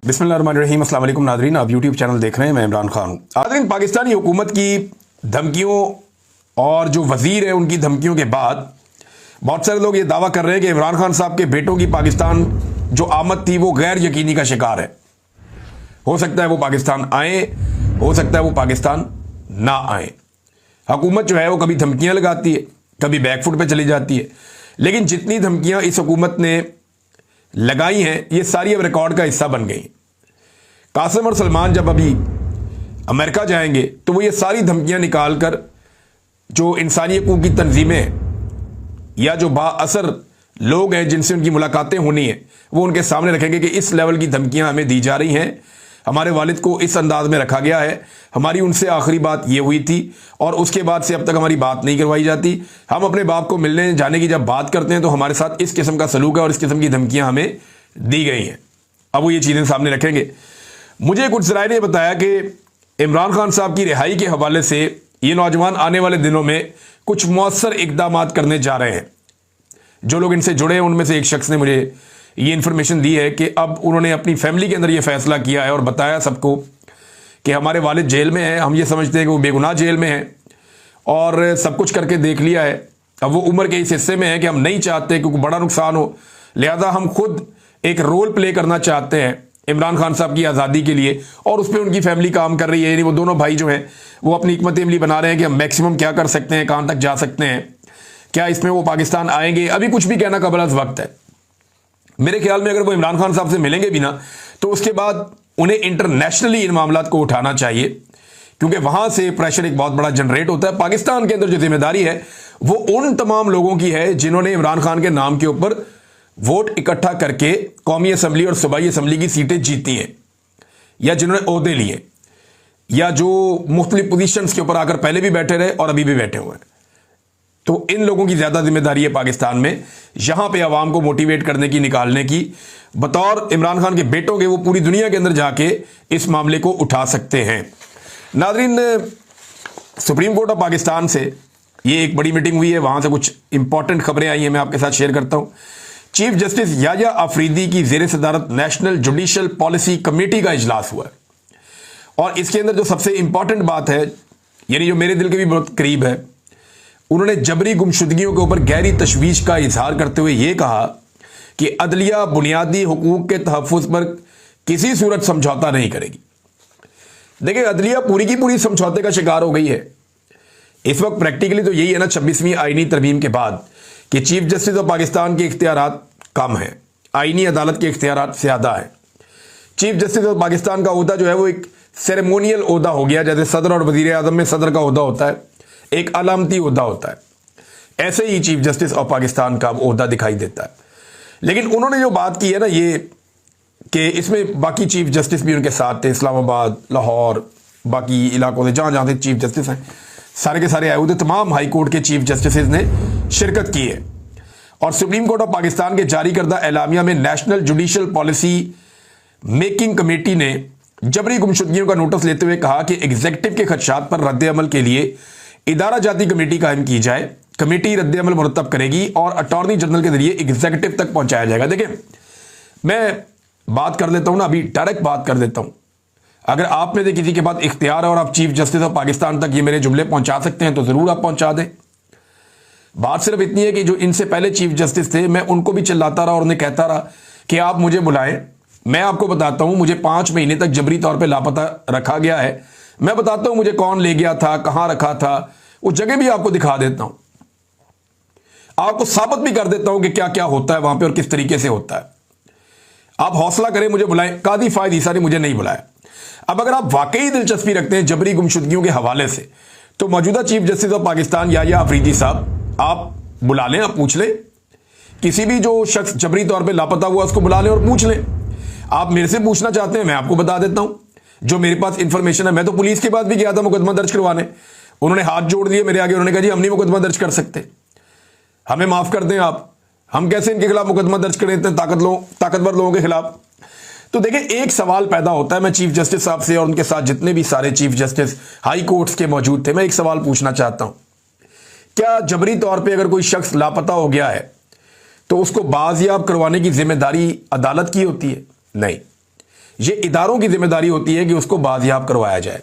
बिस्मिल्लाहिर्रहमानिर्रहीम। अस्सलाम वालेकुम नादरीन, आप यूट्यूब चैनल देख रहे हैं। मैं इमरान खान हूँ। नादरीन, पाकिस्तानी हुकूमत की धमकियों और जो वजीर है उनकी धमकियों के बाद बहुत सारे लोग ये दावा कर रहे हैं कि इमरान खान साहब के बेटों की पाकिस्तान जो आमद थी वो गैर यकीनी का शिकार है। हो सकता है वो पाकिस्तान आए, हो सकता है वो पाकिस्तान ना आए। हुकूमत जो है वो कभी धमकियां लगाती है, कभी बैकफुट पे चली जाती है, लेकिन जितनी धमकियां इस हुकूमत ने लगाई हैं ये सारी अब रिकॉर्ड का हिस्सा बन गई। कासिम और सलमान जब अभी अमेरिका जाएंगे तो वो ये सारी धमकियां निकाल कर जो इंसानी हकूक़ की तंजीमें या जो बाअसर लोग हैं जिनसे उनकी मुलाकातें होनी है वो उनके सामने रखेंगे कि इस लेवल की धमकियां हमें दी जा रही हैं, हमारे वालिद को इस अंदाज में रखा गया है, हमारी उनसे आखिरी बात ये हुई थी और उसके बाद से अब तक हमारी बात नहीं करवाई जाती। हम अपने बाप को मिलने जाने की जब बात करते हैं तो हमारे साथ इस किस्म का सलूक है और इस किस्म की धमकियां हमें दी गई हैं। अब वो ये चीज़ें सामने रखेंगे। मुझे कुछ ज़राए ने बताया कि इमरान खान साहब की रिहाई के हवाले से ये नौजवान आने वाले दिनों में कुछ मौसर इकदाम करने जा रहे हैं। जो लोग इनसे जुड़े हैं उनमें से एक शख्स ने मुझे ये इन्फॉर्मेशन दी है कि अब उन्होंने अपनी फैमिली के अंदर ये फैसला किया है और बताया सबको कि हमारे वालिद जेल में हैं, हम ये समझते हैं कि वो बेगुनाह जेल में हैं और सब कुछ करके देख लिया है। अब वो उम्र के इस हिस्से में है कि हम नहीं चाहते क्योंकि बड़ा नुकसान हो, लिहाजा हम खुद एक रोल प्ले करना चाहते हैं इमरान खान साहब की आज़ादी के लिए और उस पर उनकी फैमिली काम कर रही है। यानी वो दोनों भाई जो हैं वो अपनी हिकमत अमली बना रहे हैं कि हम मैक्सिमम क्या कर सकते हैं, कहाँ तक जा सकते हैं, क्या इसमें वो पाकिस्तान आएंगे। अभी कुछ भी कहना कबल अज़ वक्त है। मेरे ख्याल में अगर वो इमरान खान साहब से मिलेंगे भी ना तो उसके बाद उन्हें इंटरनेशनली इन मामलों को उठाना चाहिए क्योंकि वहां से प्रेशर एक बहुत बड़ा जनरेट होता है। पाकिस्तान के अंदर जो जिम्मेदारी है वो उन तमाम लोगों की है जिन्होंने इमरान खान के नाम के ऊपर वोट इकट्ठा करके कौमी असम्बली और सूबाई असम्बली की सीटें जीती हैं या जिन्होंने ओहदे लिए या जो मुख्तलिफ पोजीशंस के ऊपर आकर पहले भी बैठे रहे और अभी भी बैठे हुए हैं। तो इन लोगों की ज़्यादा जिम्मेदारी है पाकिस्तान में यहां पे अवाम को मोटिवेट करने की, निकालने की। बतौर इमरान खान के बेटों के वो पूरी दुनिया के अंदर जाके इस मामले को उठा सकते हैं। नाज़रीन, सुप्रीम कोर्ट ऑफ पाकिस्तान से ये एक बड़ी मीटिंग हुई है, वहां से कुछ इंपॉर्टेंट खबरें आई हैं, मैं आपके साथ शेयर करता हूं। चीफ जस्टिस याह्या आफरीदी की ज़ेर सदारत नेशनल जुडिशल पॉलिसी कमेटी का इजलास हुआ है और इसके अंदर जो सबसे इंपॉर्टेंट बात है, यानी जो मेरे दिल के भी बहुत करीब है, उन्होंने जबरी गुमशुदगियों के ऊपर गहरी तशवीश का इजहार करते हुए यह कहा कि अदलिया बुनियादी हुकूक के तहफ़्फ़ुज़ पर किसी सूरत समझौता नहीं करेगी। देखिए, अदलिया पूरी की पूरी समझौते का शिकार हो गई है इस वक्त। प्रैक्टिकली तो यही है ना 26वीं आईनी तरमीम के बाद कि चीफ जस्टिस ऑफ पाकिस्तान के इख्तियारात कम हैं, आईनी अदालत के इख्तियारात ज़्यादा हैं। चीफ जस्टिस ऑफ पाकिस्तान का ओहदा जो है वो एक सेरेमोनियल ओहदा हो गया, जैसे सदर और वज़ीर आज़म में सदर का ओहदा होता है, एक अलामती ओहदा होता है, ऐसे ही चीफ जस्टिस ऑफ पाकिस्तान का ओहदा दिखाई देता है। लेकिन उन्होंने जो बात की है ना ये कि इसमें बाकी चीफ जस्टिस भी उनके साथ थे, इस्लामाबाद, लाहौर, बाकी इलाकों से जहाँ जहाँ से चीफ जस्टिस हैं सारे के सारे आए हुए थे। तमाम हाई कोर्ट के चीफ जस्टिस ने शिरकत की है और सुप्रीम कोर्ट ऑफ पाकिस्तान के जारी करदा एलामिया में national judicial policy making committee ने जबरी गुमशुदगियों का नोटिस लेते हुए कहा कि एग्जीक्यूटिव के खदशात पर रद्द-ए-अमल के लिए इदारा जाती कमेटी कायम की जाए। कमेटी रद्द-ए-अमल मुरतब करेगी और अटॉर्नी जनरल के जरिए एग्जीक्यूटिव तक पहुंचाया जाएगा। देखिए, मैं बात कर देता हूं ना, अभी डायरेक्ट बात कर देता हूं। अगर आप में से किसी के पास इख्तियार है और आप चीफ जस्टिस ऑफ पाकिस्तान तक ये मेरे जुमले पहुंचा सकते हैं तो जरूर आप पहुंचा दें। बात सिर्फ इतनी है कि जो इनसे पहले चीफ जस्टिस थे मैं उनको भी चिल्लाता रहा और उन्हें कहता रहा कि आप मुझे बुलाएं, मैं आपको बताता हूं मुझे 5 महीने तक जबरी तौर पे लापता रखा गया है, मैं बताता हूं मुझे कौन ले गया था, कहां रखा था, वो जगह भी आपको दिखा देता हूं, आपको साबित भी कर देता हूं कि क्या क्या होता है वहां पे और किस तरीके से होता है। आप हौसला करें, मुझे बुलाएं। कादी फायद ईसा ने मुझे नहीं बुलाया। अब अगर आप वाकई दिलचस्पी रखते हैं जबरी गुमशुदगियों के हवाले से तो मौजूदा chief justice of Pakistan Yahya Afridi साहब आप बुला लें, आप पूछ लें, किसी भी जो शख्स जबरी तौर पे लापता हुआ उसको बुला लें और पूछ लें। आप मेरे से पूछना चाहते हैं, मैं आपको बता देता हूं जो मेरे पास इंफॉर्मेशन है। मैं तो पुलिस के पास भी गया था मुकदमा दर्ज करवाने, उन्होंने हाथ जोड़ दिए मेरे आगे, उन्होंने कहा जी हम नहीं मुकदमा दर्ज कर सकते, हमें माफ कर दें आप, हम कैसे इनके खिलाफ मुकदमा दर्ज करें इतने ताकतवर लोगों के खिलाफ। तो देखिए, एक सवाल पैदा होता है, मैं चीफ जस्टिस साहब से और उनके साथ जितने भी सारे चीफ जस्टिस हाई कोर्ट्स के मौजूद थे, मैं एक सवाल पूछना चाहता हूं, क्या जबरी तौर पे अगर कोई शख्स लापता हो गया है तो उसको बाजियाब करवाने की जिम्मेदारी अदालत की होती है? नहीं, ये इदारों की जिम्मेदारी होती है कि उसको बाजियाब करवाया जाए।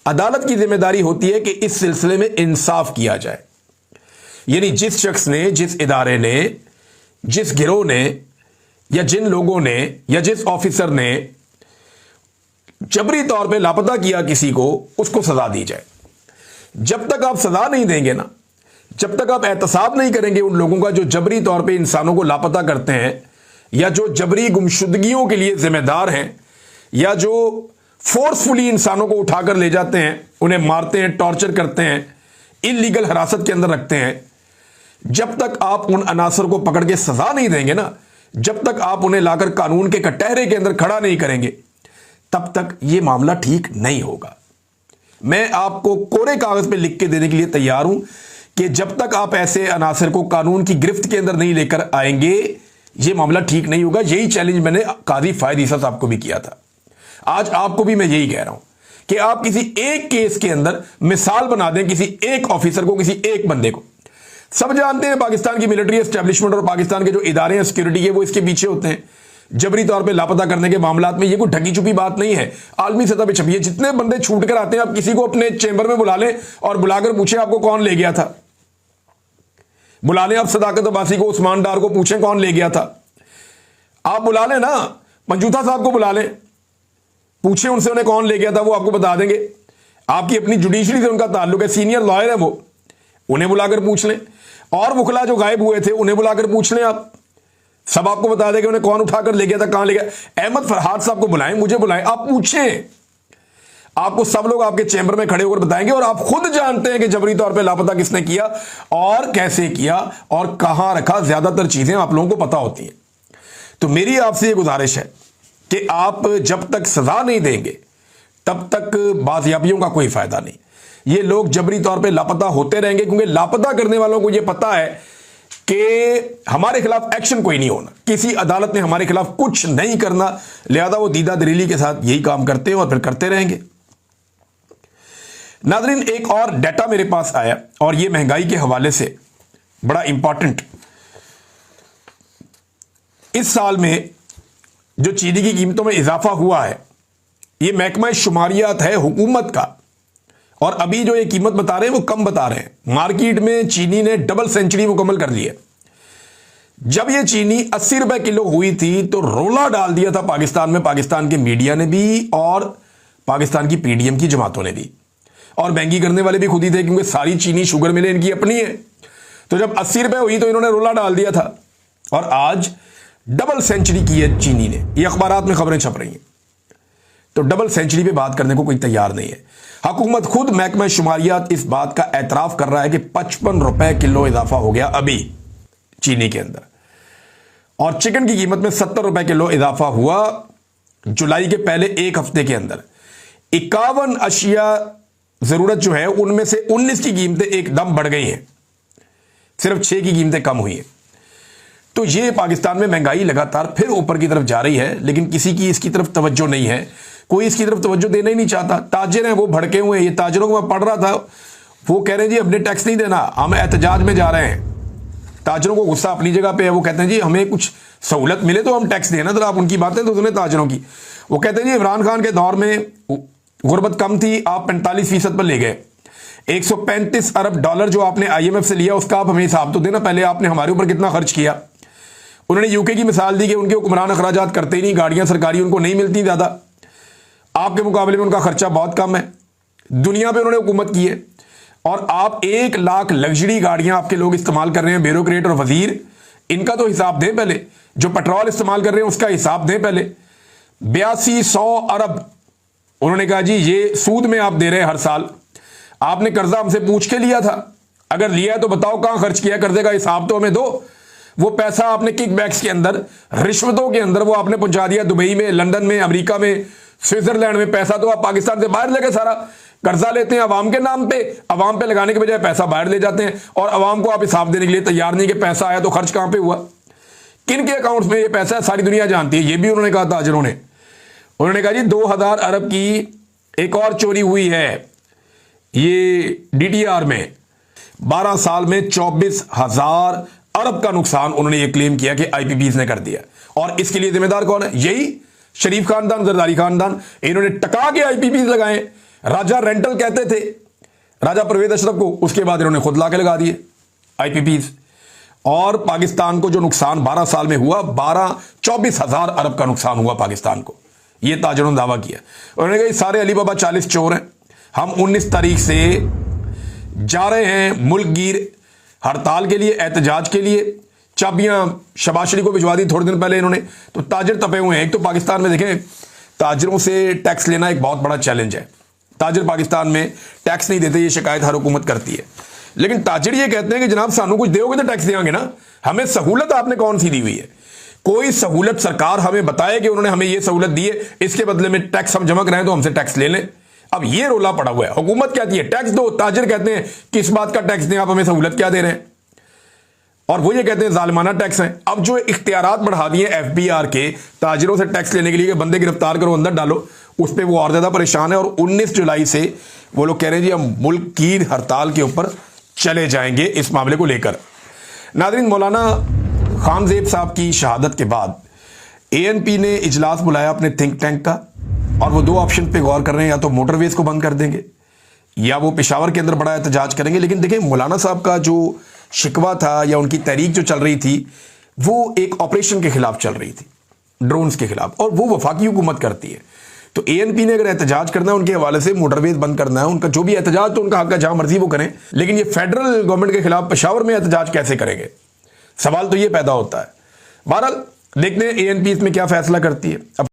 अदालत की जिम्मेदारी होती है कि इस सिलसिले में इंसाफ किया जाए। यानी जिस शख्स ने, जिस इदारे ने, जिस गिरोह ने या जिन लोगों ने या जिस ऑफिसर ने जबरी तौर पे लापता किया किसी को, उसको सजा दी जाए। जब तक आप सजा नहीं देंगे ना, जब तक आप एहतसाब नहीं करेंगे उन लोगों का जो जबरी तौर पे इंसानों को लापता करते हैं या जो जबरी गुमशुदगियों के लिए जिम्मेदार हैं या जो फोर्सफुली इंसानों को उठाकर ले जाते हैं, उन्हें मारते हैं, टॉर्चर करते हैं, इल्लीगल हिरासत के अंदर रखते हैं, जब तक आप उन अनासर को पकड़ के सजा नहीं देंगे ना, जब तक आप उन्हें लाकर कानून के कटहरे के अंदर खड़ा नहीं करेंगे, तब तक यह मामला ठीक नहीं होगा। मैं आपको कोरे कागज पे लिख के देने के लिए तैयार हूं कि जब तक आप ऐसे अनासर को कानून की गिरफ्त के अंदर नहीं लेकर आएंगे, यह मामला ठीक नहीं होगा। यही चैलेंज मैंने काजी फायद ईसा साहब को भी किया था। आज आपको भी मैं यही कह रहा हूं कि आप किसी एक केस के अंदर मिसाल बना दें किसी एक ऑफिसर को, किसी एक बंदे को। सब जानते हैं पाकिस्तान की मिलिट्री एस्टेब्लिशमेंट और पाकिस्तान के जो इदारे हैं सिक्योरिटी के, वो इसके पीछे होते हैं। जबरी तौर पे लापता करने के मामलात में ये कोई ढकी छुपी बात नहीं है, आलमी सतह पे छपी है। जितने बंदे छूट कर आते हैं, आप किसी को अपने चेंबर में बुला लें और बुलाकर पूछें आपको कौन ले गया था। बुला लें आप सदाकत अब्बासी को, उस्मान डार को, पूछें कौन ले गया था। आप बुला लें ना, मंजूथा साहब को बुला लें, पूछें उनसे उन्हें कौन ले गया था, वो आपको बता देंगे। आपकी अपनी जुडिशरी से उनका ताल्लुक है, सीनियर लॉयर है वो, उन्हें बुलाकर पूछ लें। और वकला जो गायब हुए थे उन्हें बुलाकर पूछ लें, आप सब आपको बता देंगे उन्हें कौन उठाकर ले गया था, कहां ले गया। अहमद फरहाद साहब को बुलाएं, मुझे बुलाएं, आप पूछें, आपको सब लोग आपके चैम्बर में खड़े होकर बताएंगे। और आप खुद जानते हैं कि जबरी तौर पे लापता किसने किया और कैसे किया और कहां रखा। ज्यादातर चीजें आप लोगों को पता होती हैं। तो मेरी आपसे यह गुजारिश है कि आप जब तक सजा नहीं देंगे तब तक बाजियाबियों का कोई फायदा नहीं। ये लोग जबरी तौर पे लापता होते रहेंगे, क्योंकि लापता करने वालों को यह पता है कि हमारे खिलाफ एक्शन कोई नहीं होना, किसी अदालत ने हमारे खिलाफ कुछ नहीं करना, लिहाजा वो दीदा दलीली के साथ यही काम करते हैं और फिर करते रहेंगे। नाज़रीन, एक और डाटा मेरे पास आया और यह महंगाई के हवाले से बड़ा इंपॉर्टेंट। इस साल में जो चीनी की कीमतों में इजाफा हुआ है, यह महकमा शुमारियात है हुकूमत का, और अभी जो ये कीमत बता रहे हैं वो कम बता रहे हैं। मार्केट में चीनी ने डबल सेंचुरी मुकम्मल कर ली है। जब ये चीनी 80 रुपए किलो हुई थी तो रोला डाल दिया था पाकिस्तान में, पाकिस्तान के मीडिया ने भी और पाकिस्तान की पीडीएम की जमातों ने भी, और महंगी करने वाले भी खुद ही थे, क्योंकि सारी चीनी शुगर मिलें इनकी अपनी है। तो जब 80 रुपए हुई तो इन्होंने रोला डाल दिया था, और आज डबल सेंचुरी की है चीनी ने। ये अखबारात में खबरें छप रही हैं। तो डबल सेंचुरी पे बात करने को कोई तैयार नहीं है। हुकूमत खुद महकमा शुमारियात इस बात का एतराफ कर रहा है कि 55 रुपए किलो इजाफा हो गया अभी चीनी के अंदर, और चिकन की कीमत में 70 रुपए किलो इजाफा हुआ जुलाई के पहले एक हफ्ते के अंदर। 51 अशिया जरूरत जो है उनमें से 19 की कीमतें एकदम बढ़ गई हैं, सिर्फ 6 की कीमतें कम हुई हैं। तो ये पाकिस्तान में महंगाई लगातार फिर ऊपर की तरफ जा रही है, लेकिन किसी की इसकी तरफ तवज्जो नहीं है, कोई इसकी तरफ तवज्जो देना ही नहीं चाहता। ताजिर हैं वो भड़के हुए हैं। ये ताजिरों को मैं पढ़ रहा था, वो कह रहे हैं जी हमने टैक्स नहीं देना, हम एहतजाज में जा रहे हैं। ताजिरों को गुस्सा अपनी जगह पे है, वो कहते हैं जी हमें कुछ सहूलत मिले तो हम टैक्स देना। तो आप उनकी बातें तो सुने ताजिरों की। वो कहते हैं जी इमरान खान के दौर में गुर्बत कम थी, आप 45% पर ले गए। 135 अरब डॉलर जो आपने IMF से लिया उसका आप हमें हिसाब तो देना, पहले आपने हमारे ऊपर कितना खर्च किया। उन्होंने यूके की मिसाल दी कि उनके हुक्मरान अखराजात करते ही नहीं, गाड़ियां सरकारी उनको नहीं मिलती ज़्यादा, आपके मुकाबले में उनका खर्चा बहुत कम है। दुनिया पे उन्होंने हुकूमत की है, और आप 1 लाख लग्जरी गाड़ियां आपके लोग इस्तेमाल कर रहे हैं, ब्यूरोक्रेट और वजीर, इनका तो हिसाब दें पहले। जो पेट्रोल इस्तेमाल कर रहे हैं उसका हिसाब दें पहले। 8200 अरब उन्होंने कहा जी ये सूद में आप दे रहे हैं हर साल, आपने कर्जा हमसे पूछ के लिया था, अगर लिया है तो बताओ कहां खर्च किया, कर्जे का हिसाब तो हमें दो। वो पैसा आपने किकबैक्स के अंदर, रिश्वतों के अंदर वो आपने पहुंचा दिया दुबई में, लंदन में, अमेरिका में, स्विट्जरलैंड में। पैसा तो आप पाकिस्तान से बाहर लेके सारा कर्जा लेते हैं अवाम के नाम पे, अवाम पे लगाने के बजाय पैसा बाहर ले जाते हैं, और अवाम को आप हिसाब देने के लिए तैयार नहीं कि पैसा आया तो खर्च कहां पे हुआ, किन के अकाउंट्स में ये पैसा है, सारी दुनिया जानती है। ये भी उन्होंने कहा ताजिरों ने। उन्होंने कहा जी 2000 अरब की एक और चोरी हुई है ये DTR में, 12 साल में 24,000 अरब का नुकसान उन्होंने ये क्लेम किया कि IPPs ने कर दिया। और इसके लिए जिम्मेदार कौन है? यही शरीफ खानदान, जरदारी खानदान, इन्होंने टका के आईपीपी लगाए। राजा रेंटल कहते थे राजा परवेज अशरफ को, उसके बाद इन्होंने खुद लाके लगा दिए आईपीपीज। और पाकिस्तान को जो नुकसान 12 साल में हुआ, 24,000 अरब का नुकसान हुआ पाकिस्तान को, यह ताजरों ने दावा किया। उन्होंने कहा सारे अली बाबा 40 चोर हैं, हम 19 तारीख से जा रहे हैं मुल्क गिर हड़ताल के लिए, एहतजाज के लिए। चाबियां शहबाज शरीफ को भिजवा दी थोड़े दिन पहले इन्होंने। तो ताजिर तपे हुए हैं। एक तो पाकिस्तान में देखें, ताजिरों से टैक्स लेना एक बहुत बड़ा चैलेंज है। ताजिर पाकिस्तान में टैक्स नहीं देते, ये शिकायत हर हुकूमत करती है। लेकिन ताजिर ये कहते हैं कि जनाब सानू कुछ दोगे तो टैक्स देंगे ना, हमें सहूलत आपने कौन सी दी हुई है? कोई सहूलत सरकार हमें बताए कि उन्होंने हमें ये सहूलत दी है, इसके बदले में टैक्स हम जमा कराएं तो हमसे टैक्स ले लें। अब ये रोला पड़ा हुआ है। हुकूमत कहती है टैक्स दो, ताजिर कहते हैं किस बात का टैक्स दें, आप हमें सहूलत क्या दे रहे हैं? और वो ये कहते हैं जालिमाना टैक्स है। अब जो इख्तियारात बढ़ा दिए एफबीआर के ताजिरों से टैक्स लेने के लिए कि बंदे गिरफ्तार करो, अंदर डालो, उस पर वो और ज्यादा परेशान है। और 19 जुलाई से वो लोग कह रहे हैं जी हम मुल्क की हड़ताल के ऊपर चले जाएंगे इस मामले को लेकर। नाज़रीन, मौलाना खानजेब साहब की शहादत के बाद एएनपी ने इजलास बुलाया अपने थिंक टैंक का, और वो दो ऑप्शन पे गौर कर रहे हैं, या तो मोटरवेज को बंद कर देंगे या वो पेशावर के अंदर बड़ा एहतजाज करेंगे। लेकिन देखिए, मौलाना साहब का जो शिकवा था या उनकी तहरीक जो चल रही थी, वो एक ऑपरेशन के खिलाफ चल रही थी, ड्रोन्स के खिलाफ, और वो वफाकी हुकूमत करती है। तो एएनपी ने अगर एहतजाज करना है उनके हवाले से, मोटरवेज बंद करना है, उनका जो भी एहतजाज तो उनका हक है, जहां मर्जी वो करें। लेकिन ये फेडरल गवर्नमेंट के खिलाफ पेशावर में एहतजाज कैसे करेंगे? सवाल तो ये पैदा होता है। बहरहाल देखते हैं एएनपी इसमें क्या फैसला करती है। अब